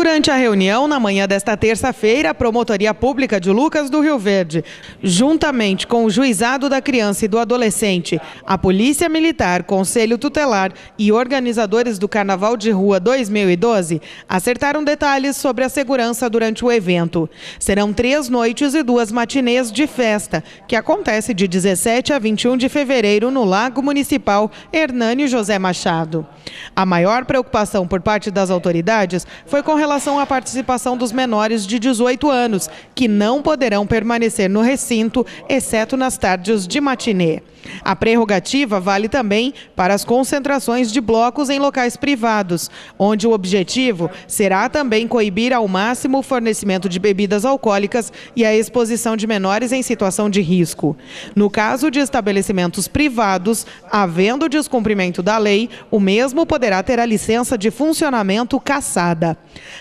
Durante a reunião, na manhã desta terça-feira, a Promotoria Pública de Lucas do Rio Verde, juntamente com o Juizado da Criança e do Adolescente, a Polícia Militar, Conselho Tutelar e organizadores do Carnaval de Rua 2012, acertaram detalhes sobre a segurança durante o evento. Serão 3 noites e 2 matinês de festa, que acontece de 17 a 21 de fevereiro no Lago Municipal Hernani José Machado. A maior preocupação por parte das autoridades foi com relação à participação dos menores de 18 anos, que não poderão permanecer no recinto, exceto nas tardes de matinê. A prerrogativa vale também para as concentrações de blocos em locais privados, onde o objetivo será também coibir ao máximo o fornecimento de bebidas alcoólicas e a exposição de menores em situação de risco. No caso de estabelecimentos privados, havendo descumprimento da lei, o mesmo poderá ter a licença de funcionamento cassada.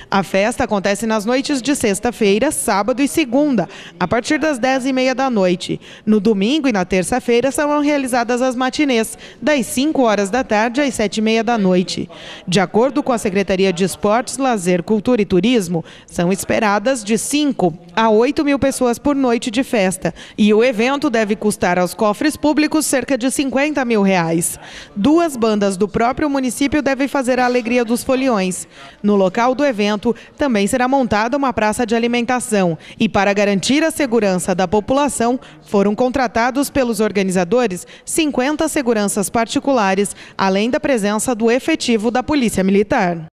A festa acontece nas noites de sexta-feira, sábado e segunda, a partir das 10h30 da noite. No domingo e na terça-feira serão realizadas as matinês, das 5 horas da tarde às 7h30 da noite. De acordo com a Secretaria de Esportes, Lazer, Cultura e Turismo, são esperadas de 5 a 8 mil pessoas por noite de festa, e o evento deve custar aos cofres públicos cerca de R$50 mil. 2 bandas do próprio município devem fazer a alegria dos foliões. No local do evento também será montada uma praça de alimentação, e para garantir a segurança da população, foram contratados pelos organizadores 50 seguranças particulares, além da presença do efetivo da Polícia Militar.